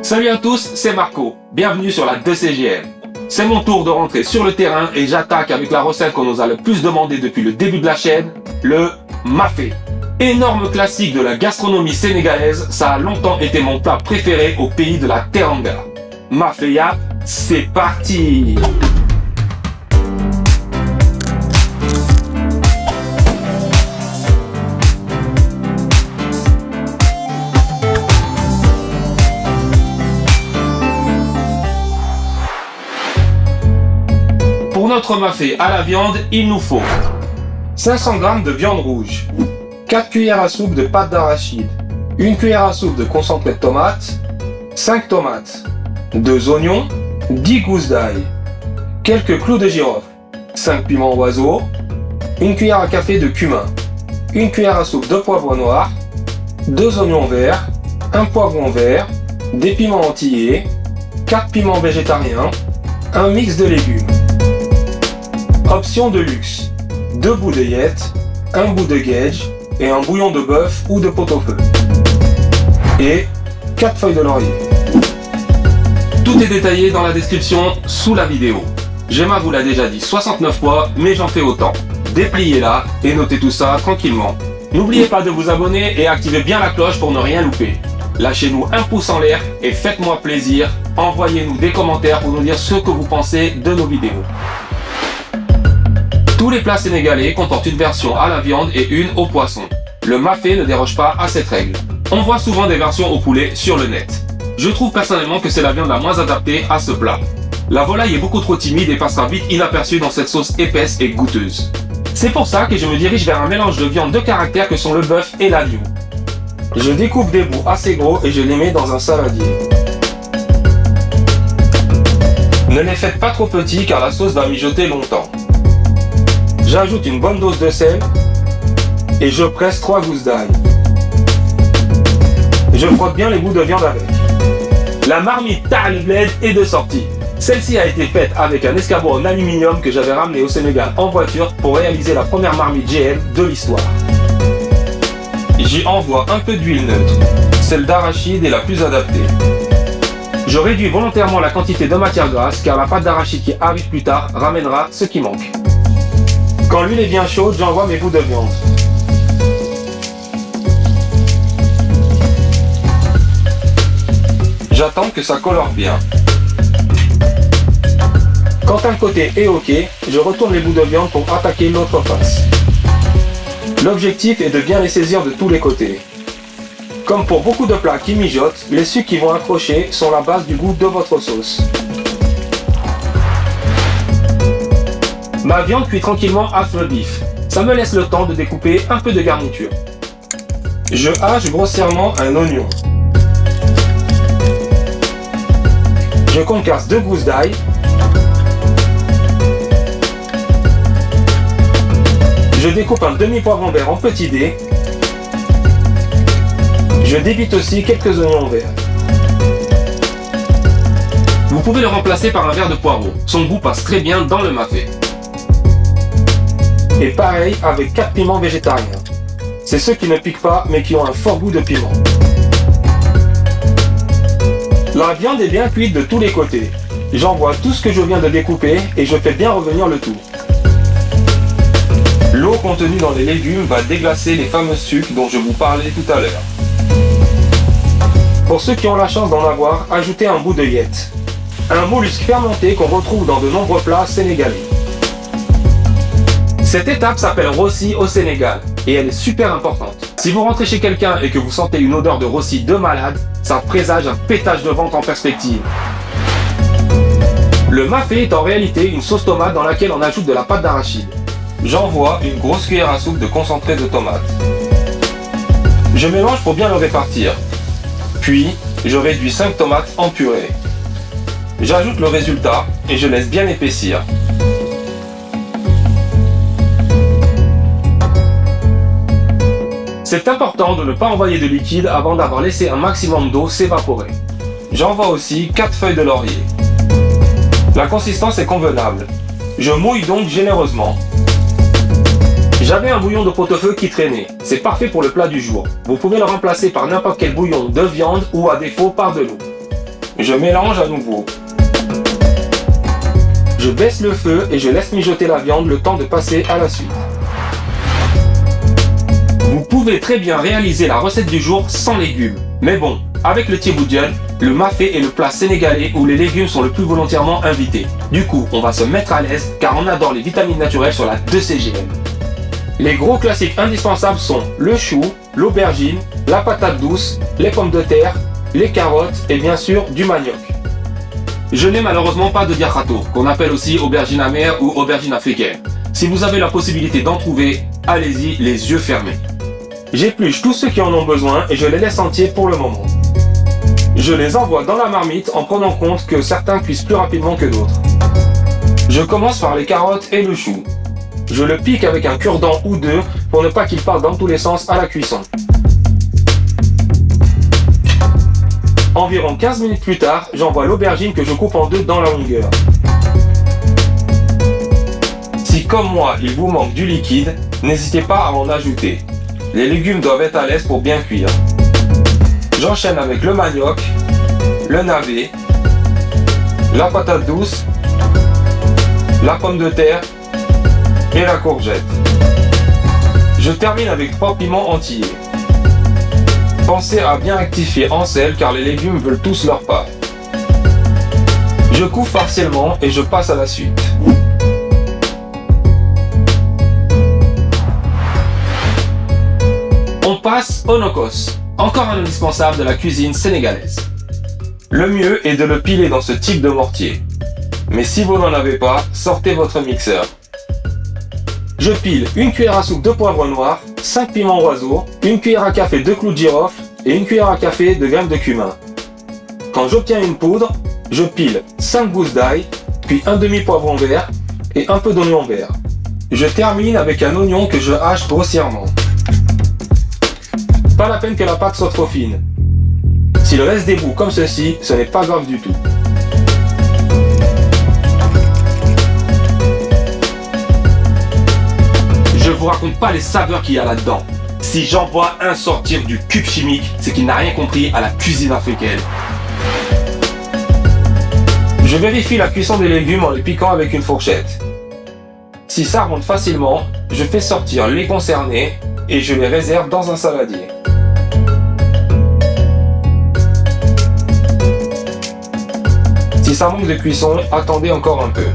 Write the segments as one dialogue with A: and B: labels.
A: Salut à tous, c'est Marco, bienvenue sur la 2CGM. C'est mon tour de rentrer sur le terrain et j'attaque avec la recette qu'on nous a le plus demandé depuis le début de la chaîne, le mafé. Énorme classique de la gastronomie sénégalaise, ça a longtemps été mon plat préféré au pays de la Teranga. Mafé yap, c'est parti! Pour notre mafé à la viande, il nous faut 500 g de viande rouge, 4 cuillères à soupe de pâte d'arachide, 1 cuillère à soupe de concentré de tomate, 5 tomates, 2 oignons, 10 gousses d'ail, quelques clous de girofle, 5 piments oiseaux, 1 cuillère à café de cumin, 1 cuillère à soupe de poivre noir, 2 oignons verts, 1 poivron vert, des piments entiers, 4 piments végétariens, un mix de légumes. Option de luxe, 2 bouts d'œillettes, 1 bout de gage et un bouillon de bœuf ou de pot-au-feu. Et 4 feuilles de laurier. Tout est détaillé dans la description sous la vidéo. Gemma vous l'a déjà dit 69 fois, mais j'en fais autant. Dépliez-la et notez tout ça tranquillement. N'oubliez pas de vous abonner et activez bien la cloche pour ne rien louper. Lâchez-nous un pouce en l'air et faites-moi plaisir. Envoyez-nous des commentaires pour nous dire ce que vous pensez de nos vidéos. Tous les plats sénégalais comportent une version à la viande et une au poisson. Le mafé ne déroge pas à cette règle. On voit souvent des versions au poulet sur le net. Je trouve personnellement que c'est la viande la moins adaptée à ce plat. La volaille est beaucoup trop timide et passera vite inaperçue dans cette sauce épaisse et goûteuse. C'est pour ça que je me dirige vers un mélange de viande de caractère que sont le bœuf et l'agneau. Je découpe des bouts assez gros et je les mets dans un saladier. Ne les faites pas trop petits car la sauce va mijoter longtemps. J'ajoute une bonne dose de sel et je presse 3 gousses d'ail. Je frotte bien les bouts de viande avec. La marmite Tahali Bled est de sortie. Celle-ci a été faite avec un escabeau en aluminium que j'avais ramené au Sénégal en voiture pour réaliser la première marmite GM de l'histoire. J'y envoie un peu d'huile neutre. Celle d'arachide est la plus adaptée. Je réduis volontairement la quantité de matière grasse car la pâte d'arachide qui arrive plus tard ramènera ce qui manque. Quand l'huile est bien chaude, j'envoie mes bouts de viande. J'attends que ça colore bien. Quand un côté est ok, je retourne les bouts de viande pour attaquer l'autre face. L'objectif est de bien les saisir de tous les côtés. Comme pour beaucoup de plats qui mijotent, les sucres qui vont accrocher sont la base du goût de votre sauce. Ma viande cuit tranquillement à feu vif. Ça me laisse le temps de découper un peu de garniture. Je hache grossièrement un oignon. Je concasse 2 gousses d'ail. Je découpe un demi-poivron vert en petits dés. Je débite aussi quelques oignons verts. Vous pouvez le remplacer par un verre de poireau. Son goût passe très bien dans le mafé. Et pareil avec 4 piments végétariens. C'est ceux qui ne piquent pas mais qui ont un fort goût de piment. La viande est bien cuite de tous les côtés. J'envoie tout ce que je viens de découper et je fais bien revenir le tout. L'eau contenue dans les légumes va déglacer les fameux sucres dont je vous parlais tout à l'heure. Pour ceux qui ont la chance d'en avoir, ajoutez un bout d'œillette. Un mollusque fermenté qu'on retrouve dans de nombreux plats sénégalais. Cette étape s'appelle rossi au Sénégal et elle est super importante. Si vous rentrez chez quelqu'un et que vous sentez une odeur de rossi de malade, ça présage un pétage de ventre en perspective. Le mafé est en réalité une sauce tomate dans laquelle on ajoute de la pâte d'arachide. J'envoie une grosse cuillère à soupe de concentré de tomate. Je mélange pour bien le répartir. Puis, je réduis 5 tomates en purée. J'ajoute le résultat et je laisse bien épaissir. C'est important de ne pas envoyer de liquide avant d'avoir laissé un maximum d'eau s'évaporer. J'envoie aussi 4 feuilles de laurier. La consistance est convenable. Je mouille donc généreusement. J'avais un bouillon de pot-au-feu qui traînait. C'est parfait pour le plat du jour. Vous pouvez le remplacer par n'importe quel bouillon de viande ou à défaut par de l'eau. Je mélange à nouveau. Je baisse le feu et je laisse mijoter la viande le temps de passer à la suite. Vous pouvez très bien réaliser la recette du jour sans légumes. Mais bon, avec le thieboudian, le mafé est le plat sénégalais où les légumes sont le plus volontairement invités. Du coup, on va se mettre à l'aise car on adore les vitamines naturelles sur la 2CGM. Les gros classiques indispensables sont le chou, l'aubergine, la patate douce, les pommes de terre, les carottes et bien sûr du manioc. Je n'ai malheureusement pas de diakrato, qu'on appelle aussi aubergine amère ou aubergine africaine. Si vous avez la possibilité d'en trouver, allez-y les yeux fermés. J'épluche tous ceux qui en ont besoin et je les laisse entiers pour le moment. Je les envoie dans la marmite en prenant compte que certains cuisent plus rapidement que d'autres. Je commence par les carottes et le chou. Je le pique avec un cure-dent ou deux pour ne pas qu'il parte dans tous les sens à la cuisson. Environ 15 minutes plus tard, j'envoie l'aubergine que je coupe en deux dans la longueur. Si comme moi, il vous manque du liquide, n'hésitez pas à en ajouter. Les légumes doivent être à l'aise pour bien cuire. J'enchaîne avec le manioc, le navet, la patate douce, la pomme de terre et la courgette. Je termine avec 3 piments entiers. Pensez à bien rectifier en sel car les légumes veulent tous leur part. Je coupe partiellement et je passe à la suite. On passe au nokos, encore un indispensable de la cuisine sénégalaise. Le mieux est de le piler dans ce type de mortier. Mais si vous n'en avez pas, sortez votre mixeur. Je pile une cuillère à soupe de poivre noir, 5 piments oiseaux, une cuillère à café de clous de girofle et une cuillère à café de graines de cumin. Quand j'obtiens une poudre, je pile 5 gousses d'ail, puis un demi-poivron vert et un peu d'oignon vert. Je termine avec un oignon que je hache grossièrement. Pas la peine que la pâte soit trop fine. S'il reste des bouts comme ceci, ce n'est pas grave du tout. Je vous raconte pas les saveurs qu'il y a là-dedans. Si j'en vois un sortir du cube chimique, c'est qu'il n'a rien compris à la cuisine africaine. Je vérifie la cuisson des légumes en les piquant avec une fourchette. Si ça remonte facilement, je fais sortir les concernés et je les réserve dans un saladier. Si ça manque de cuisson, attendez encore un peu.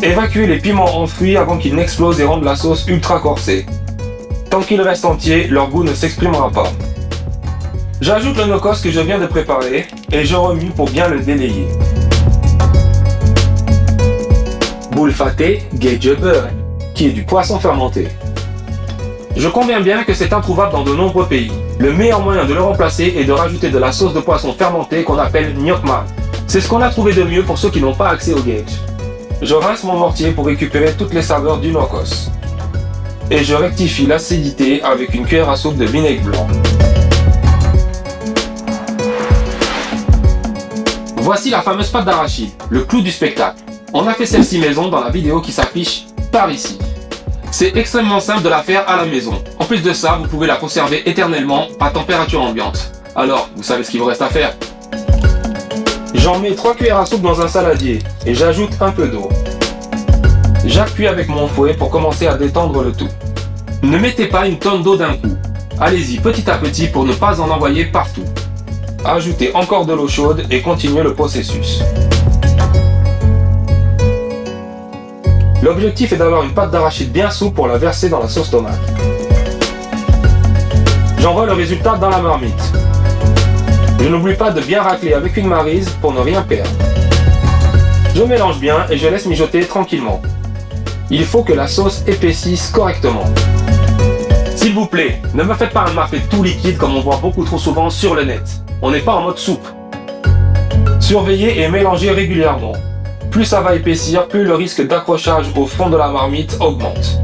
A: Évacuez les piments enfouis avant qu'ils n'explosent et rendent la sauce ultra corsée. Tant qu'ils restent entiers, leur goût ne s'exprimera pas. J'ajoute le nokos que je viens de préparer et je remue pour bien le délayer. Boule fatée, beurre, qui est du poisson fermenté. Je conviens bien que c'est introuvable dans de nombreux pays. Le meilleur moyen de le remplacer est de rajouter de la sauce de poisson fermentée qu'on appelle nyokma. C'est ce qu'on a trouvé de mieux pour ceux qui n'ont pas accès au gage. Je rince mon mortier pour récupérer toutes les saveurs du nokos. Et je rectifie l'acidité avec une cuillère à soupe de vinaigre blanc. Voici la fameuse pâte d'arachide, le clou du spectacle. On a fait celle-ci maison dans la vidéo qui s'affiche par ici. C'est extrêmement simple de la faire à la maison. En plus de ça, vous pouvez la conserver éternellement à température ambiante. Alors, vous savez ce qu'il vous reste à faire? J'en mets 3 cuillères à soupe dans un saladier et j'ajoute un peu d'eau. J'appuie avec mon fouet pour commencer à détendre le tout. Ne mettez pas une tonne d'eau d'un coup. Allez-y petit à petit pour ne pas en envoyer partout. Ajoutez encore de l'eau chaude et continuez le processus. L'objectif est d'avoir une pâte d'arachide bien souple pour la verser dans la sauce tomate. J'envoie le résultat dans la marmite. Je n'oublie pas de bien racler avec une maryse pour ne rien perdre. Je mélange bien et je laisse mijoter tranquillement. Il faut que la sauce épaississe correctement. S'il vous plaît, ne me faites pas un mafé tout liquide comme on voit beaucoup trop souvent sur le net. On n'est pas en mode soupe. Surveillez et mélangez régulièrement. Plus ça va épaissir, plus le risque d'accrochage au fond de la marmite augmente.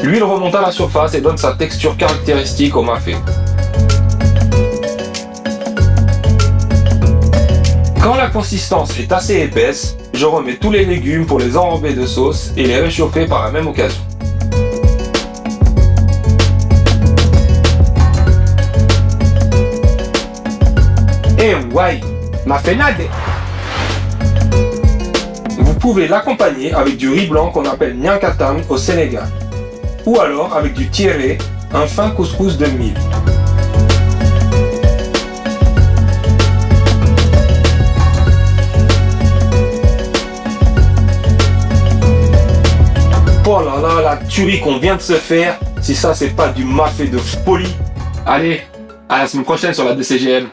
A: L'huile remonte à la surface et donne sa texture caractéristique au mafé. Quand la consistance est assez épaisse, je remets tous les légumes pour les enrober de sauce et les réchauffer par la même occasion. Eh ouais, m'a fait nader. Vous pouvez l'accompagner avec du riz blanc qu'on appelle nyankatang au Sénégal. Ou alors avec du tiéré, un fin couscous de mil. Oh là là, la tuerie qu'on vient de se faire, si ça c'est pas du mafé de folie. Allez, à la semaine prochaine sur la DCGM.